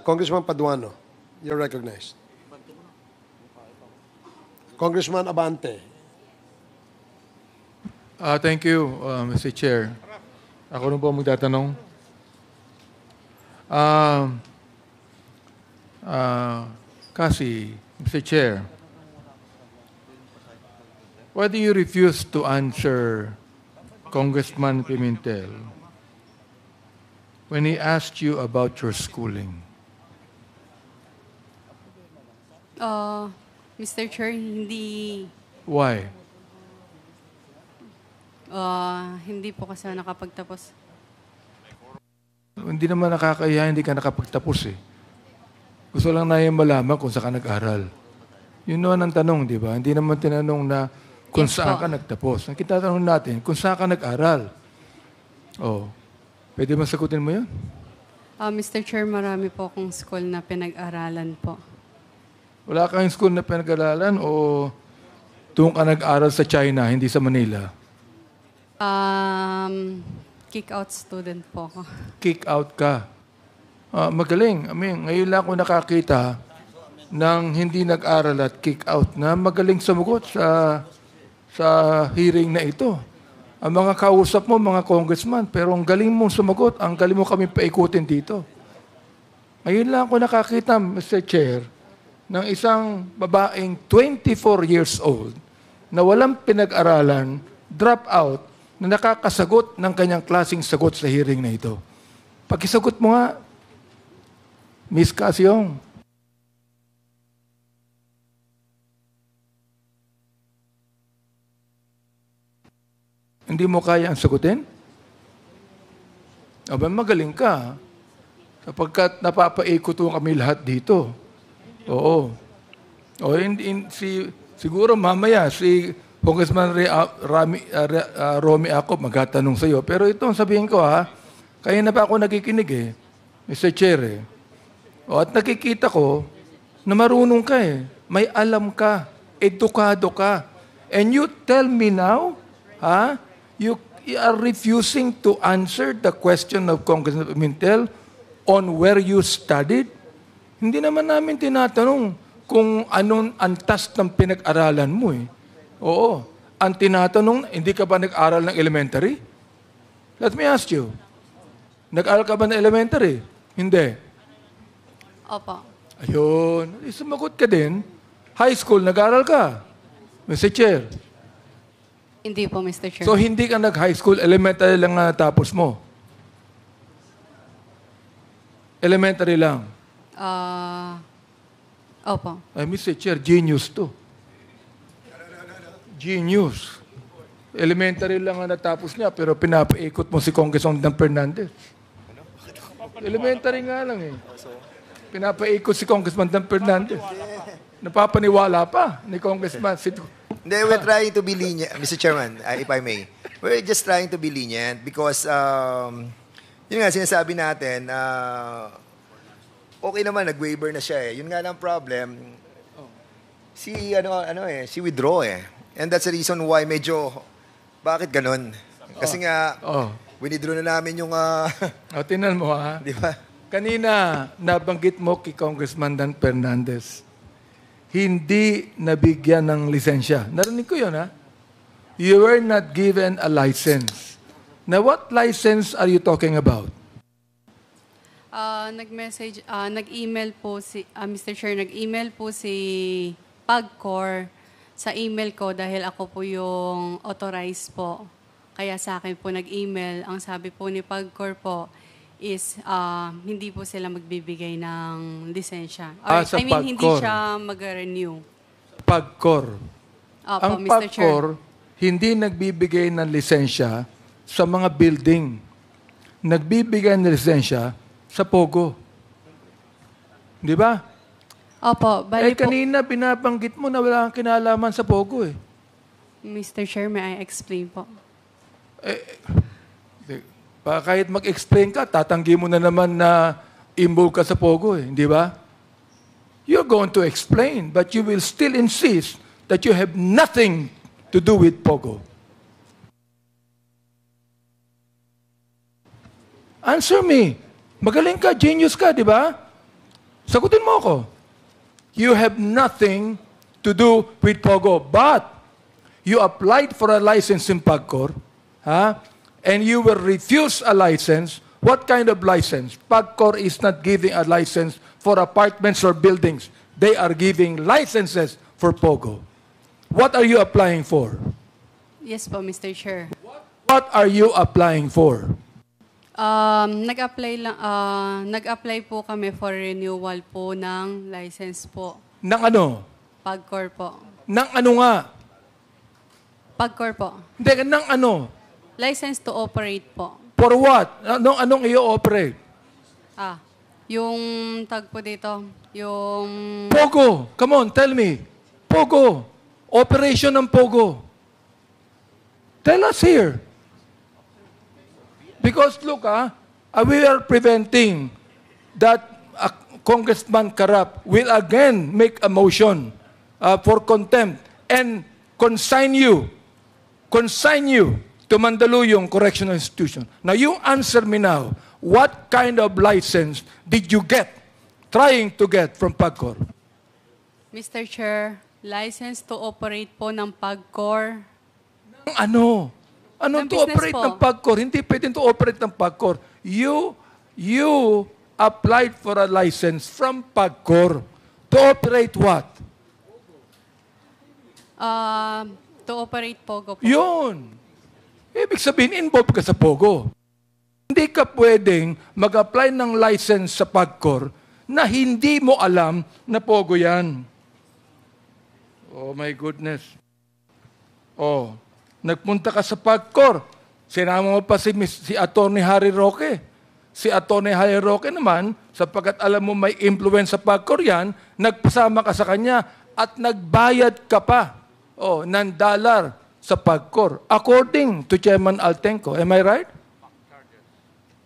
Congressman Paduano, you're recognized. Congressman Abante. Thank you, Mr. Chair. Ako rin po magtatanong. Kasi, Mr. Chair, why do you refuse to answer Congressman Pimentel when he asked you about your schooling? Mr. Chair, hindi po kasi nakapagtapos. Hindi naman nakakaya, hindi ka nakapagtapos eh. Gusto lang na yung malaman kung saan ka nag-aral. Yun naman ang tanong, di ba? Hindi naman tinanong na kung saan ka nagtapos. Ang kitatanong natin, kung saan ka nag-aral. Pwede ba sagutin mo yun? Mr. Chair, marami po akong school na pinag-aralan po. Wala kang school na pinag-aralan o doon ka nag-aral sa China, hindi sa Manila? Kick-out student po ako. Kick-out ka. Magaling. Ngayon lang ako nakakita ng hindi nag-aral at kick-out na magaling sumagot sa hearing na ito. Ang mga kausap mo, mga congressman, pero ang galing mong sumagot, ang galing mo kami paikutin dito. Ngayon lang ako nakakita, Mr. Chair, ng isang babaeng 24 years old na walang pinag-aralan, drop out, na nakakasagot ng kanyang klaseng sagot sa hearing na ito. Pakisagot mo nga, Miss Casyong. Hindi mo kaya ang sagutin? Magaling ka. Sapagkat napapaikot kami lahat dito. Oo. Siguro mamaya si Congressman Romy ako magtatanong sa iyo. Pero ito sabihin ko kaya na pa ako nakikinig Mr. Chair at nakikita ko na marunong ka may alam ka, edukado ka. And you tell me now, you are refusing to answer the question of Congressman Pimentel on where you studied? Hindi naman namin tinatanong kung anong antas ng pinag-aralan mo Oo. Ang tinatanong, hindi ka ba nag-aral ng elementary? Let me ask you. Nag-aral ka ba ng elementary? Hindi. Opo. Ayun. Sumagot ka din. High school, nag-aral ka. Mr. Chair. Hindi po, Mr. Chair. So, hindi ka nag-high school, elementary lang natapos mo? Elementary lang? Opo. Ay, Mr. Chair, genius to. Genius. Elementary lang ang natapos niya, pero pinapaikot mo si Congressman Dan Fernandez. Elementary nga lang Pinapaikot si Congressman Dan Fernandez. Napapaniwala pa ni Congressman. Hindi, we're trying to be lenient, Mr. Chairman, if I may. We're just trying to be lenient because, yun nga, sinasabi natin, okay naman, nag-waiver na siya Yun nga lang problem, si withdraw And that's the reason why bakit ganun? Kasi nga, winidraw na namin yung... Tingnan mo Di ba? Kanina, nabanggit mo kay Congressman Dan Fernandez, hindi nabigyan ng lisensya. Narinig ko yun, You were not given a license. Now, what license are you talking about? Nag-email po Mr. Chair, nag-email po si PAGCOR sa email ko dahil ako po yung authorized po. Kaya sa akin po nag-email. Ang sabi po ni PAGCOR po is hindi po sila magbibigay ng lisensya. Hindi siya mag-renew. PAGCOR. Opo, Ang Mr. PAGCOR, Chair. hindi nagbibigay ng lisensya sa mga building. Nagbibigay ng lisensya sa POGO. Di ba? Opo. Kanina binabanggit mo na wala kang kinalaman sa POGO Mr. Chair, may I explain po? Kahit mag-explain ka, tatanggi mo na naman na involved ka sa POGO Di ba? You're going to explain, but you will still insist that you have nothing to do with POGO. Answer me. Magaling ka, genius ka, di ba? Sagutin mo ako. You have nothing to do with Pogo, but you applied for a license in PAGCOR, and you were refused a license. What kind of license? PAGCOR is not giving a license for apartments or buildings. They are giving licenses for Pogo. What are you applying for? Yes po, Mr. Chair. What are you applying for? Nag-apply po kami for renewal po ng license po. Nang ano? PAGCOR po. Nang ano nga? PAGCOR po. Hindi, nang ano? License to operate po. For what? Anong i-operate? Yung tag po dito, yung... Pogo. Come on, tell me. Pogo. Operation ng Pogo. Tell us here. Because look, we are preventing that Congressman Karap will again make a motion for contempt and consign you to Mandaluyong Correctional Institution. Now, you answer me now, what kind of license did you trying to get from PAGCOR? Mr. Chair, license to operate po ng PAGCOR. Ano? Anong Ng to business operate po. ng PAGCOR? Hindi pwedeng to operate ng PAGCOR. You applied for a license from PAGCOR. To operate what? To operate Pogo po. Yun. Ibig sabihin, involved ka sa Pogo. Hindi ka pwedeng mag-apply ng license sa PAGCOR na hindi mo alam na Pogo yan. Oh my goodness. Oh, nagpunta ka sa PAGCOR. Sinama mo pa si Atty. Harry Roque. Si Atty. Harry Roque naman, sapagkat alam mo may influence sa PAGCOR yan, nagpasama ka sa kanya at nagbayad ka pa ng dollar sa PAGCOR. According to Chairman Altenco. Am I right?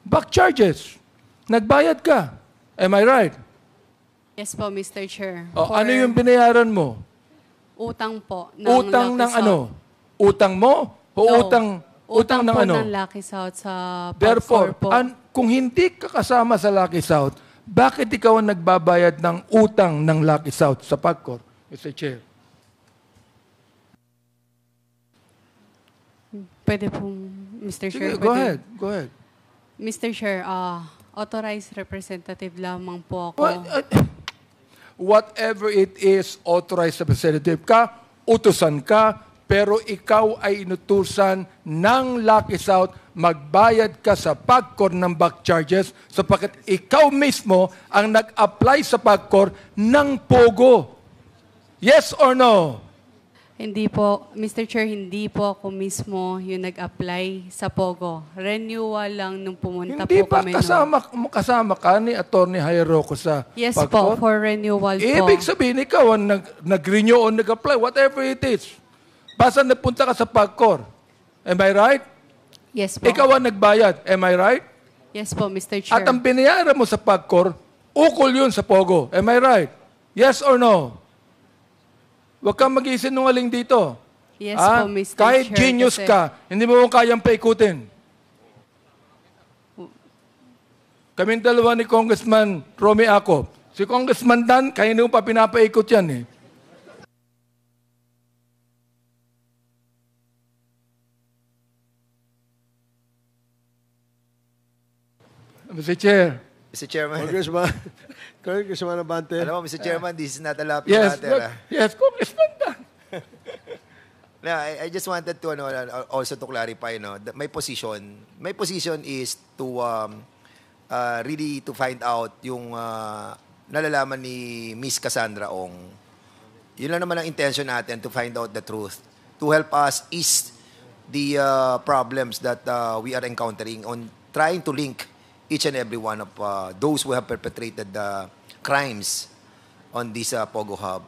Back charges. Nagbayad ka. Am I right? Yes po, Mr. Chair. Ano yung binayaran mo? Utang po. Utang ng Lucky ano? South. Utang mo? O No. utang ng po ano? ng Lucky South sa Therefore, PAGCOR po. kung hindi ka kasama sa Lucky South, bakit ikaw ang nagbabayad ng utang ng Lucky South sa PAGCOR, Mr. Chair? Pwede po, Mr. Sige, Chair. go ahead. Go ahead. Mr. Chair, authorized representative lamang po ako. Whatever it is, authorized representative ka, utusan ka, pero ikaw ay inutusan ng Lucky South, magbayad ka sa PAGCOR ng back charges sapagkat ikaw mismo ang nag-apply sa PAGCOR ng Pogo. Yes or no? Hindi po, Mr. Chair, hindi po ako mismo yung nag-apply sa Pogo. Renewal lang nung pumunta Hindi po ba kami. kasama ka ni Atty. Hayroco sa Yes PAGCOR? po, for renewal po. Ibig sabihin, ikaw ang nag-renew o nag-apply, whatever it is. Basta napunta ka sa PAGCOR. Am I right? Yes po. Ikaw ang nagbayad. Am I right? Yes po, Mr. Chair. At ang binayaran mo sa PAGCOR, ukol yun sa Pogo. Am I right? Yes or no? Huwag kang mag-isinungaling dito. Yes po, Mr. Kahit Chair, genius kasi- ka, hindi mo kayang paikutin. Kaming dalawa ni Congressman Romy Acop. Si Congressman Dan, kaya hindi mo pa pinapaikot yan eh. Mr. Chair. Mr. Chairman. Congressman Abante. Alam mo, Mr. Chairman, this is not a laughing Yes, matter. yes, Congressman Dan. No, I just wanted to also to clarify that my position is to really to find out yung nalalaman ni Miss Cassandra Ong. Yun lang naman ang intention natin, to find out the truth, to help us ease the problems that we are encountering on trying to link each and every one of those who have perpetrated crimes on this Pogo Hub.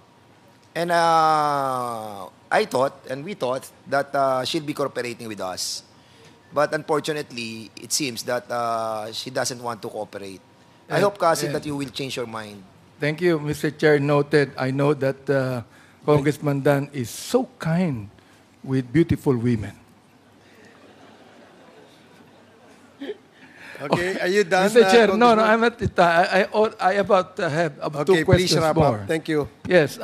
And I thought, and we thought, that she'll be cooperating with us. But unfortunately, it seems that she doesn't want to cooperate. I hope, Kasi, that you will change your mind. Thank you, Mr. Chair. Noted. I know that Congressman Dan is so kind with beautiful women. Okay, are you done? Mr. Chair, no, Congressman? I'm at the time. I about have Okay, two please questions wrap more. up. Thank you. Yes.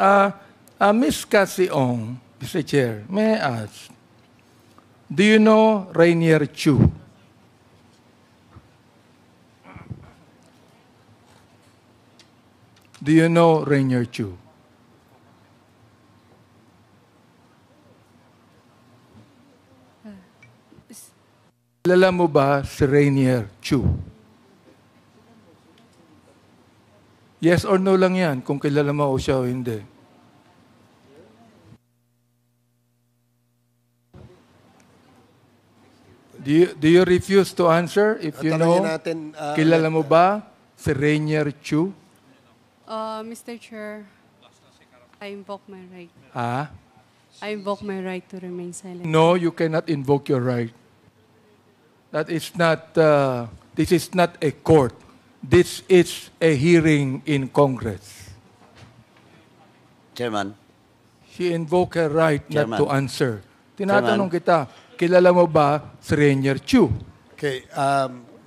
Ms. Cassie Ong, Mr. Chair, may I ask, do you know Rainier Chu? Do you know Rainier Chu? Kilala mo ba si Rainier Chu? Yes or no lang yan, kung kilala mo o siya o hindi. Do you refuse to answer if you know? Tanungin natin, Kilala mo ba si Rainier Chu? Mr. Chair, I invoke my right. Ah? I invoke my right to remain silent. No, you cannot invoke your right. That is not, this is not a court. This is a hearing in Congress. Chairman, She invoked her right not Chairman. to answer. Tinatanong kita, kilala mo ba si Rainier Chu? Okay,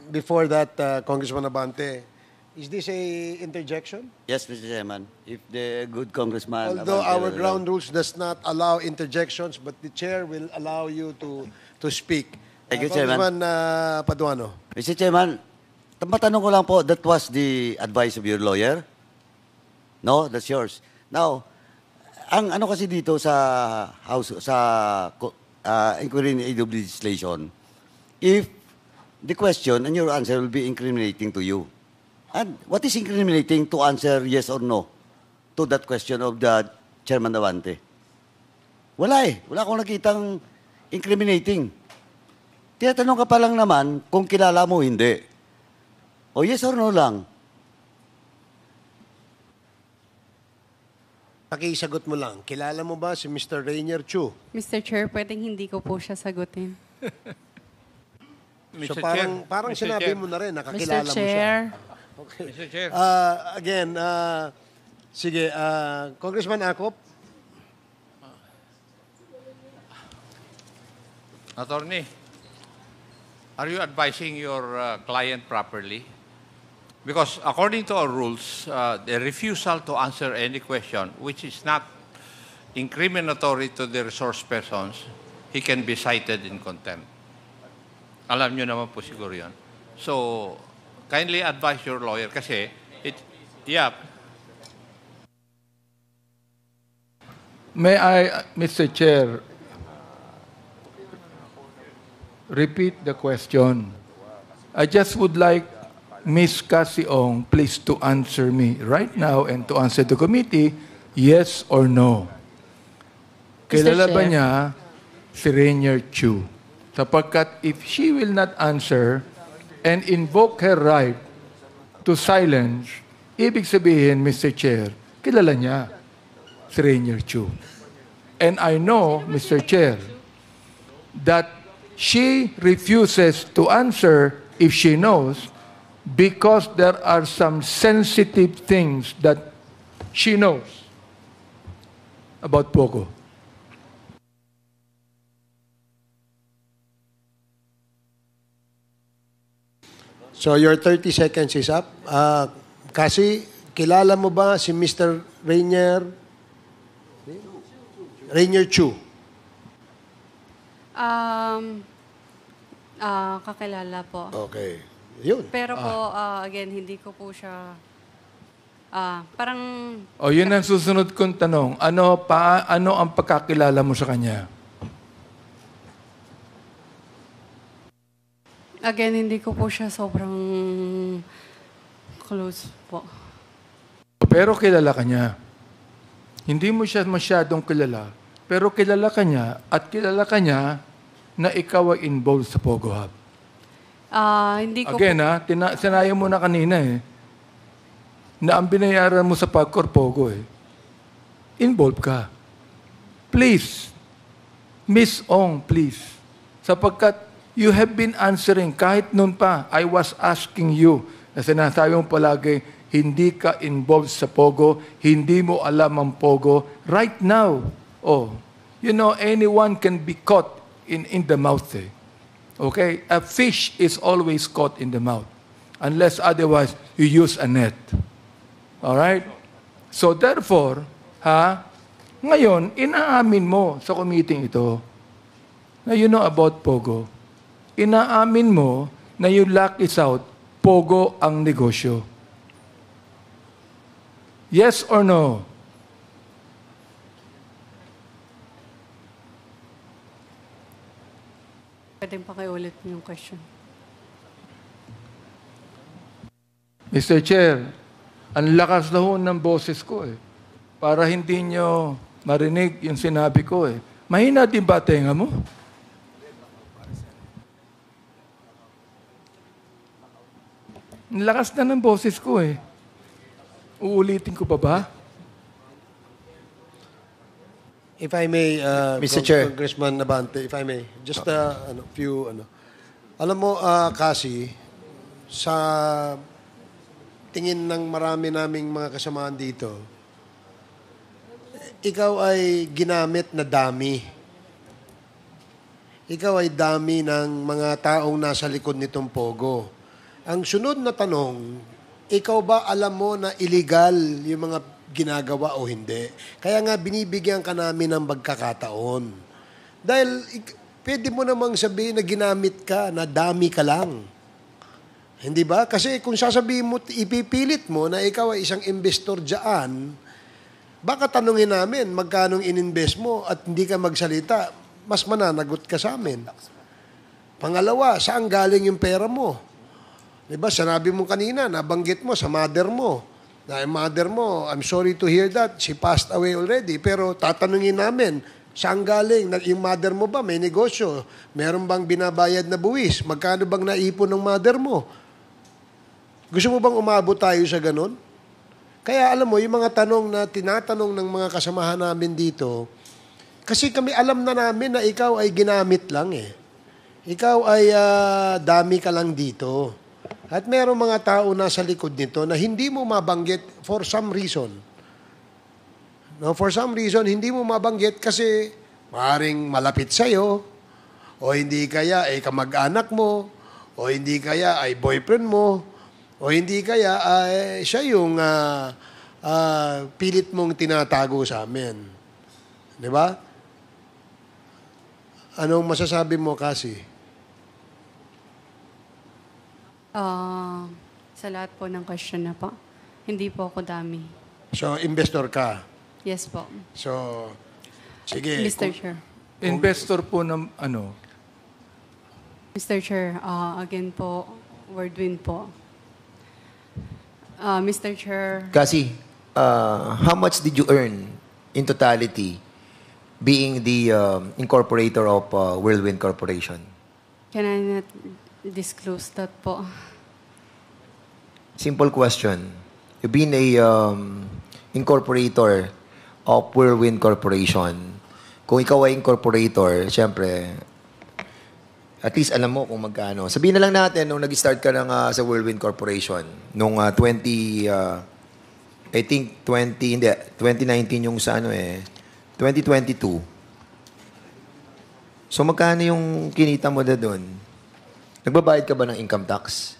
before that, Congressman Abante, is this a interjection? yes, Mr. Chairman, if the good congressman... Although Abante our will ground rules does not allow interjections, but the chair will allow you to speak. Thank you, Chairman. Congressman Paduano. Mr. Chairman, matanong ko lang po, that was the advice of your lawyer? No, that's yours. Now, ang ano kasi dito sa House, sa inquiry in aid of legislation, if the question and your answer will be incriminating to you. And what is incriminating to answer yes or no to that question of the Chairman Davante? Wala eh. Wala akong nakitang incriminating. Tinatanong ka pa lang naman kung kilala mo hindi. O yes or no lang. Pakisagot mo lang, kilala mo ba si Mr. Rainier Chu? Mr. Chair, pwedeng hindi ko po siya sagutin. So parang Mr. sinabi Chair. mo na rin, Mr. nakakilala mo siya. Chair, Okay. Mr. Chair. Again, sige, Congressman Acop. Attorney, are you advising your client properly? Because according to our rules, the refusal to answer any question which is not incriminatory to the resource persons, he can be cited in contempt. Alam nyo naman po siguro yan. So, kindly advise your lawyer kasi, May I, Mr. Chair, repeat the question? I just would like Ms. Cassie Ong please to answer me right now and to answer the committee, yes or no. Kilala ba Chair. niya si Rainier Chu? Sapagkat if she will not answer and invoke her right to silence, ibig sabihin, Mr. Chair, kilala niya si Rainier Chu. And I know, Mr. Chair, that she refuses to answer if she knows because there are some sensitive things that she knows about Pogo. So your 30 seconds is up. Kasi, kilala mo ba si Mr. Rainier Chu? kakilala po. Okay. Yun. Pero po, again, hindi ko po siya, parang, O yun ang susunod kong tanong. Ano ang pagkakilala mo sa kanya? again, hindi ko po siya sobrang close po. Pero kilala ka niya. Hindi mo siya masyadong kilala, pero kilala ka niya at kilala ka niya na ikaw ay involved sa Pogo Hub. Hindi ko Again, sinayo mo na kanina na ang binayaran mo sa Pagcor Pogo involved ka. Please, Miss Ong, please. Sapagkat you have been answering, kahit noon pa, I was asking you, na sinasabi mo palagi, hindi ka involved sa Pogo, hindi mo alam ang Pogo. Right now, anyone can be caught in the mouth. Okay? A fish is always caught in the mouth. Unless otherwise, you use a net. Alright? So therefore, ngayon, inaamin mo sa committee ito na you know about Pogo. Inaamin mo na you lock it out, Pogo ang negosyo. Yes or no? Pwedeng pakiulit mo yung question. Mr. Chair, ang lakas na ho ng boses ko eh. Para hindi nyo marinig yung sinabi ko eh. Mahina din ba tenga mo? Ang lakas na ng boses ko eh. Uulitin ko pa ba? If I may, Mr. Chair. Congressman Nabante, if I may, just few. Alam mo, kasi sa tingin ng marami naming mga kasamahan dito, ikaw ay ginamit na dami. Ikaw ay dami ng mga taong nasa likod nitong Pogo. Ang sunod na tanong, ikaw ba alam mo na illegal yung mga ginagawa o hindi? Kaya nga binibigyan ka namin ng pagkakataon. Dahil pwede mo namang sabihin na ginamit ka, na dami ka lang. Hindi ba? Kasi kung sasabihin mo, ipipilit mo na ikaw ay isang investor dyan, baka tanungin namin magkano ininvest mo at hindi ka magsalita, mas mananagot ka sa amin. Pangalawa, saan galing yung pera mo? Diba, sinabi mo kanina, nabanggit mo sa mother mo. Na yung mother mo, I'm sorry to hear that, she passed away already. Pero tatanungin namin, saan galing? Yung mother mo ba may negosyo? Meron bang binabayad na buwis? Magkano bang naipon ng mother mo? Gusto mo bang umabot tayo sa ganun? Kaya alam mo, yung mga tanong na tinatanong ng mga kasamahan namin dito, kasi kami alam na namin na ikaw ay ginamit lang eh. Ikaw ay dami ka lang dito. At merong mga tao na sa likod nito na hindi mo mabanggit for some reason. No, for some reason, hindi mo mabanggit kasi maaaring malapit sa'yo, o hindi kaya ay kamag-anak mo, o hindi kaya ay boyfriend mo, o hindi kaya ay siya yung pilit mong tinatago sa amin. Di ba? Anong masasabi mo kasi? Sa lahat po ng question na po, hindi po ako dami. So, investor ka. Yes po. So, sige. Mr. Chair. Investor po ng ano? Mr. Chair, again po, Wordwin po. Mr. Chair, Kasi, how much did you earn in totality being the incorporator of Whirlwind Corporation? can I not disclose that po? Simple question. You've been a incorporator of Whirlwind Corporation. Kung ikaw ay incorporator, siyempre, at least alam mo kung magkano. Sabihin na lang natin, nung nag-start ka ng, sa Whirlwind Corporation, nung 2019 yung sa 2022. So magkano yung kinita mo na doon? Nagbabayad ka ba ng income tax?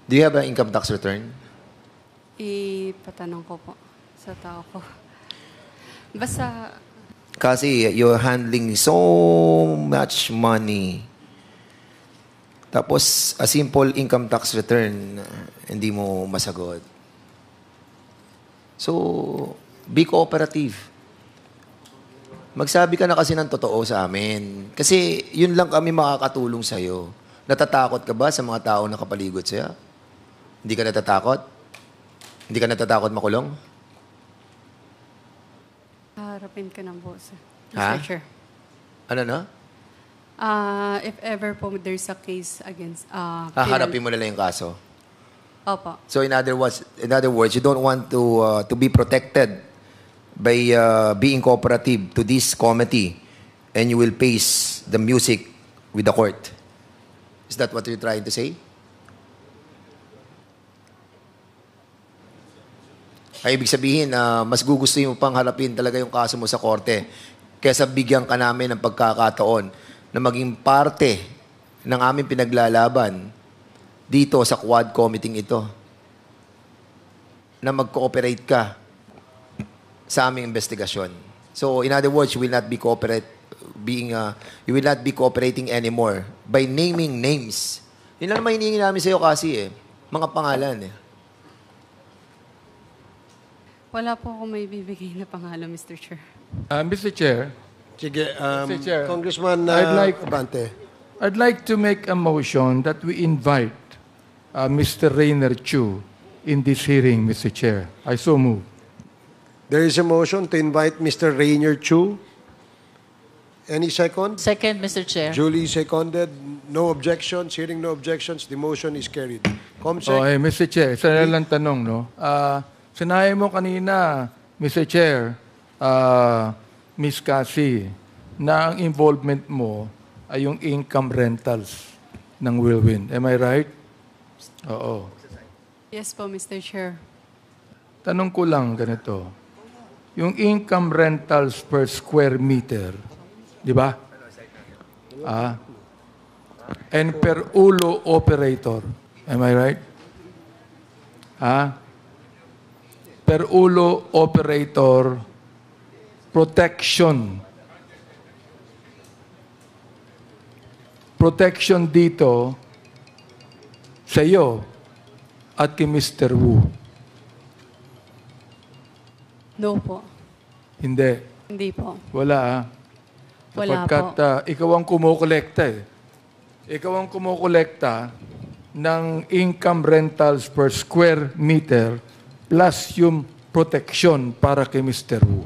Do you have an income tax return? Ipatanong ko po sa tao ko. Basta, Kasi you're handling so much money. Tapos, a simple income tax return, hindi mo masagot. So, be cooperative. Magsabi ka na kasi ng totoo sa amin. Kasi yun lang kami makakatulong sa'yo. Natatakot ka ba sa mga tao na kapaligid sa'yo? Hindi ka natatakot? Hindi ka natatakot makulong? harapin ka ng boss. Ha? Mr. Chair. Ano na? If ever po there's a case against... Haharapin mo na lang yung kaso. Opo. So in other words, you don't want to be protected by being cooperative to this committee, and you will face the music with the court. Is that what you're trying to say? Ay, ibig sabihin, mas gugustuhin mo pang harapin talaga yung kaso mo sa korte kaysa bigyan ka namin ng pagkakataon na maging parte ng aming pinaglalaban dito sa Quad Committee ito, na mag-cooperate ka sa aming investigasyon. So, in other words, you will not be cooperating anymore by naming names. Yun lang naman hinihingi namin sa'yo kasi mga pangalan Wala po ako may bibigay na pangalan, Mr. Chair. Mr. Chair, Sige, Mr. Chair, Congressman Abante. I'd like to make a motion that we invite Mr. Rainer Chu in this hearing, Mr. Chair. I so move. There is a motion to invite Mr. Rainier Chu. Any second? Second, Mr. Chair. Duly seconded. No objections. Hearing no objections, the motion is carried. Comsec. Okay, Mr. Chair, isa na lang tanong, no? Sinabi mo kanina, Mr. Chair, Miss Cassie, na ang involvement mo ay yung income rentals ng Whirlwind. Am I right? Oo. Yes po, Mr. Chair. Tanong ko lang ganito. Yung income rentals per square meter, di ba? And per ulo operator. Am I right? Per ulo operator protection. Protection dito sa iyo at kay Mr. Wu. No po. Hindi. Hindi po. Wala Wala Sapagkat po. ikaw ang kumukolekta eh. Ikaw ang kumukolekta ng income rentals per square meter plus yung protection para kay Mr. Wu.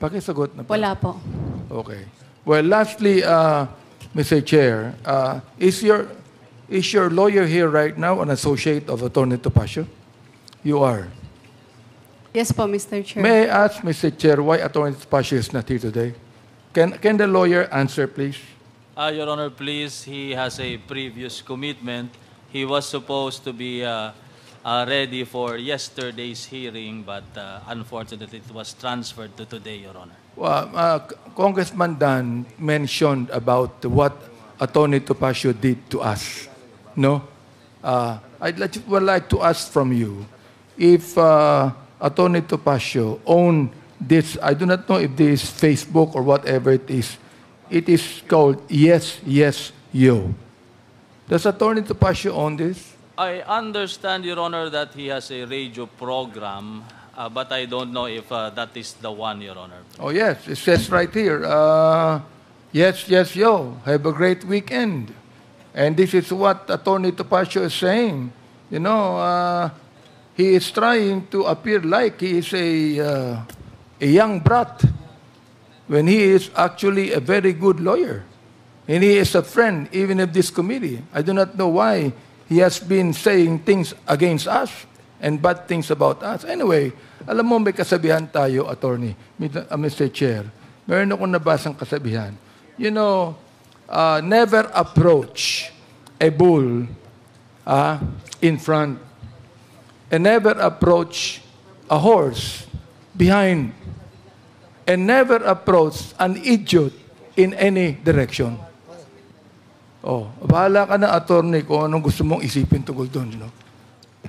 Pakisagot na po. Wala po. Okay. Well, lastly, Mr. Chair, is your lawyer here right now an associate of Attorney Topacio? You are. Yes po, Mr. Chair. May I ask, Mr. Chair, why Attorney Topacio is not here today? Can the lawyer answer, please? Your Honor, please, he has a previous commitment. He was supposed to be ready for yesterday's hearing, but unfortunately, it was transferred to today, Your Honor. Well, Congressman Dan mentioned about what Attorney Topacio did to us. No? Would like to ask from you, if Attorney Topacio owned this, I do not know if this is Facebook or whatever it is called Yes, Yes, Yo. Does Attorney Topacio own this? I understand, Your Honor, that he has a radio program, but I don't know if that is the one, Your Honor. Oh, yes. It says right here, yes, yes, yo. Have a great weekend. And this is what Attorney Topacio is saying. You know, he is trying to appear like he is a young brat when he is actually a very good lawyer. And he is a friend even of this committee. I do not know why he has been saying things against us and bad things about us. Anyway, alam mo may kasabihan tayo, Attorney, Mr. Chair. Meron akong nabasang kasabihan. You know, never approach a bull in front and never approach a horse behind and never approach an idiot in any direction. Oh, bahala ka na, attorney, kung anong gusto mong isipin tungkol doon. You know?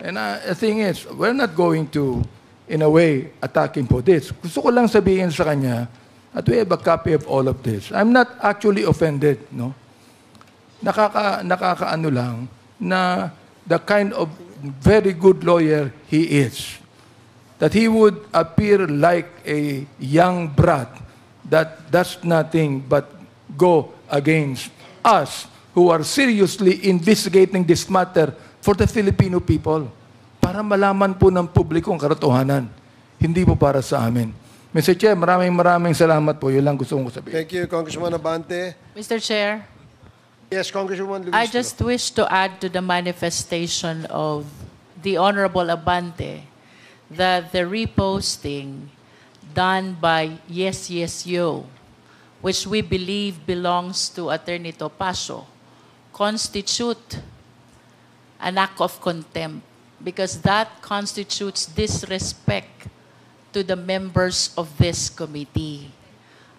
And the thing is, we're not going to, in a way, attack him for this. Gusto ko lang sabihin sa kanya, at we have a copy of all of this. I'm not actually offended, no? Nakakaano lang na the kind of very good lawyer he is. That he would appear like a young brat that does nothing but go against us who are seriously investigating this matter for the Filipino people. Para malaman po ng publiko ang katotohanan. Hindi po para sa amin. Mr. Chair, maraming salamat po. Yun lang gusto kong sabihin. Thank you, Congressman Abante. Mr. Chair, Yes, Congresswoman Luis. I just wish to add to the manifestation of the Honorable Abante that the reposting done by Yes, Yes, Yo, which we believe belongs to Attorney Topacio, constitute an act of contempt because that constitutes disrespect to the members of this committee.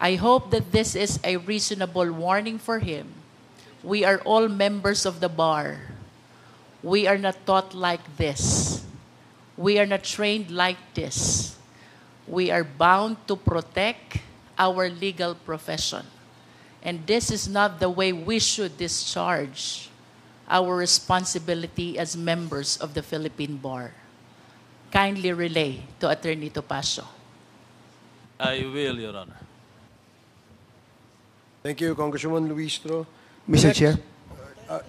I hope that this is a reasonable warning for him. We are all members of the bar. We are not taught like this. We are not trained like this. We are bound to protect our legal profession. And this is not the way we should discharge our responsibility as members of the Philippine Bar. Kindly relay to Attorney Topacio. I will, Your Honor. Thank you, Congresswoman Luistro. Mr. Next, Chair.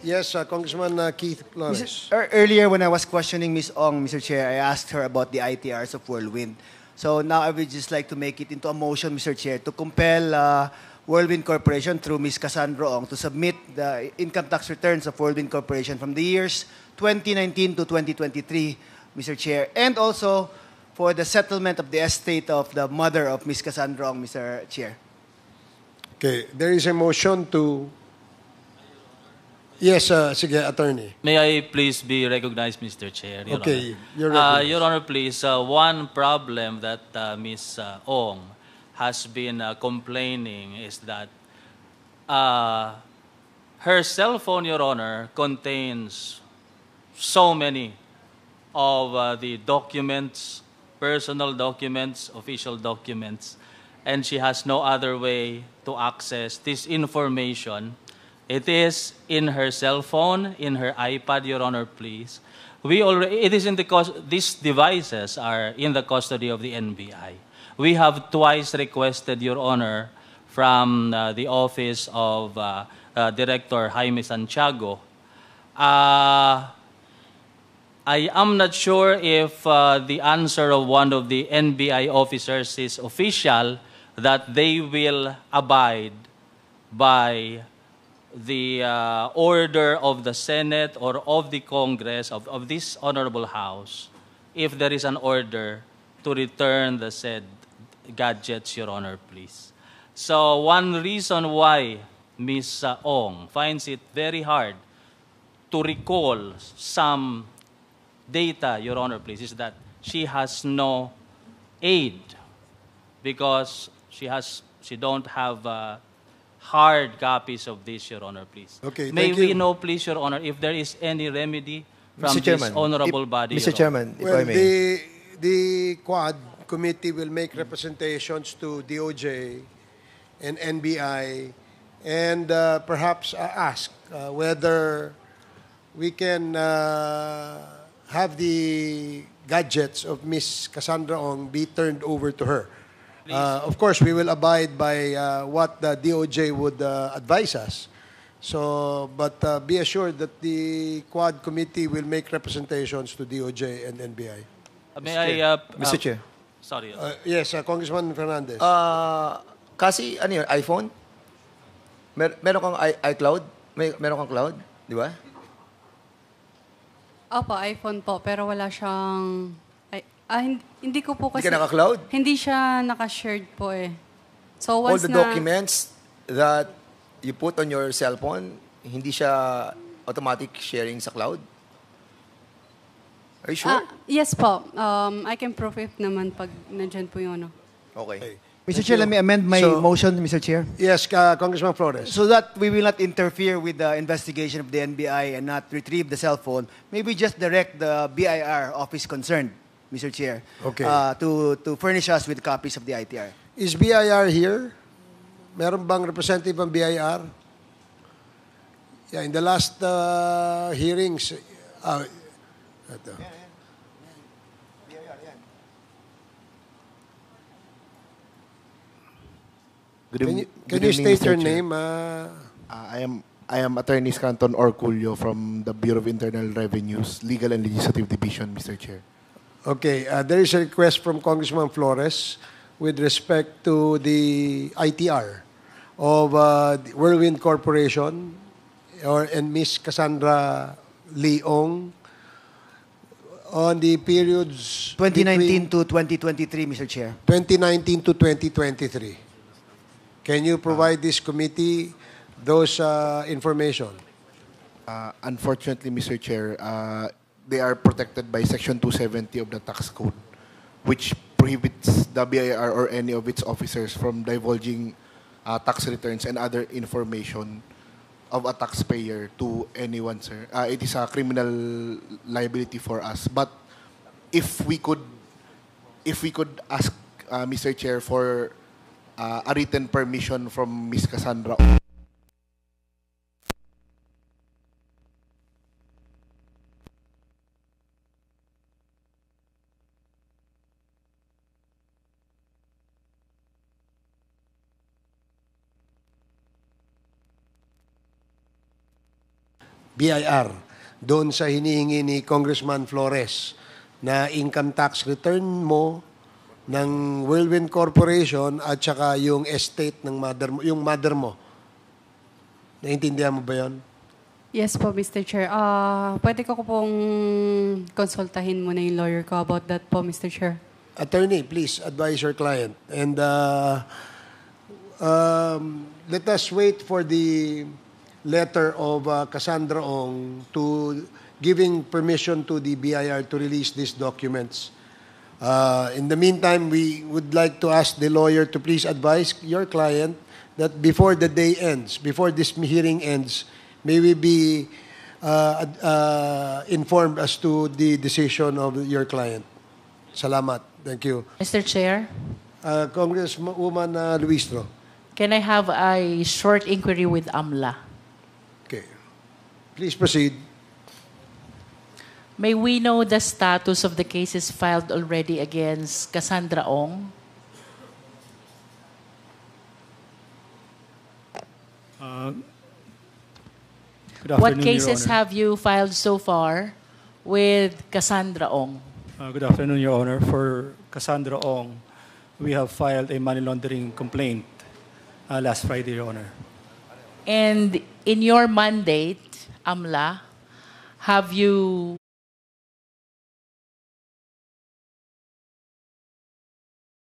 Yes, Congressman Keith Flores. Earlier when I was questioning Ms. Ong, Mr. Chair, I asked her about the ITRs of Whirlwind. So now I would just like to make it into a motion, Mr. Chair, to compel Whirlwind Corporation through Ms. Cassandra Ong to submit the income tax returns of Whirlwind Corporation from the years 2019 to 2023, Mr. Chair, and also for the settlement of the estate of the mother of Ms. Cassandra Ong, Mr. Chair. Okay, there is a motion to... Yes, sige, attorney. May I please be recognized, Mr. Chair? Your Okay, Honor. you're recognized. Your Honor, please, one problem that Ms. Ong has been complaining is that her cell phone, Your Honor, contains so many of the documents, personal documents, official documents, and she has no other way to access this information. It is in her cell phone, in her iPad, Your Honor, please. It is in these devices are in the custody of the NBI. We have twice requested, Your Honor, from the office of Director Jaime Santiago. I am not sure if the answer of one of the NBI officers is official, that they will abide by the order of the Senate or of the Congress, of this Honorable House, if there is an order to return the said gadgets, Your Honor, please. So one reason why Ms. Ong finds it very hard to recall some data, Your Honor, please, is that she has no aid because she don't have hard copies of this, Your Honor, please. Okay, May thank we you. know, please, Your Honor, if there is any remedy from Mr. this Chairman, honorable body, Mr. Your Honor. Chairman, if Well, I may. the Quad Committee will make representations to DOJ and NBI and perhaps ask whether we can have the gadgets of Ms. Cassandra Ong be turned over to her. Of course, we will abide by what the DOJ would advise us. So, but be assured that the Quad Committee will make representations to DOJ and NBI. May I... Mr. Chair. Sorry. Yes, Congressman Fernandez. Kasi, ano yun, iPhone? Meron kang iCloud? Meron kang cloud? Di ba? Opo, iPhone po, pero wala siyang... hindi ko po kasi... Hindi ka naka-cloud? Hindi siya naka-shared po eh. So All once the documents that you put on your cell phone, hindi siya automatic sharing sa cloud? Are you sure? Yes po. I can prove it naman pag nandyan po yung ano. Okay. Mr. Chair, let me amend my motion, Mr. Chair. Yes, Congressman Flores. So that we will not interfere with the investigation of the NBI and not retrieve the cell phone, maybe just direct the BIR office concerned, Mr. Chair, Okay. to furnish us with copies of the ITR. Is BIR here? Meron bang representative ng BIR? Yeah, in the last hearings, ito. Can you state your name? I am Attorney Scanton Orculio from the Bureau of Internal Revenues, Legal and Legislative Division, Mr. Chair. Okay, there is a request from Congressman Flores with respect to the ITR of the Whirlwind Corporation and Ms. Cassandra Leong on the periods 2019 to 2023, Mr. Chair. 2019 to 2023. Can you provide this committee those information? Unfortunately, Mr. Chair, they are protected by Section 270 of the Tax Code, which prohibits the BIR or any of its officers from divulging tax returns and other information of a taxpayer to anyone, sir. It is a criminal liability for us. But if we could ask Mr. Chair for a written permission from Ms. Cassandra. BIR doon sa hinihingi ni Congressman Flores na income tax return mo ng Whirlwind Corporation at saka yung estate ng mother mo, yung mother mo. Naintindihan mo ba yun? Yes po, Mr. Chair. Pwede ko pong konsultahin muna yung lawyer ko about that po, Mr. Chair. Attorney, please advise your client. And let us wait for the letter of Cassandra Ong to giving permission to the BIR to release these documents. In the meantime, we would like to ask the lawyer to please advise your client that before the day ends, before this hearing ends, may we be informed as to the decision of your client. Salamat. Thank you. Mr. Chair, Congresswoman Luistro. can I have a short inquiry with AMLA? Okay. Please proceed. May we know the status of the cases filed already against Cassandra Ong? Good afternoon, What Your cases Honor. have you filed so far with Cassandra Ong? Good afternoon, Your Honor. For Cassandra Ong, we have filed a money laundering complaint last Friday, Your Honor. And in your mandate, AMLA, have you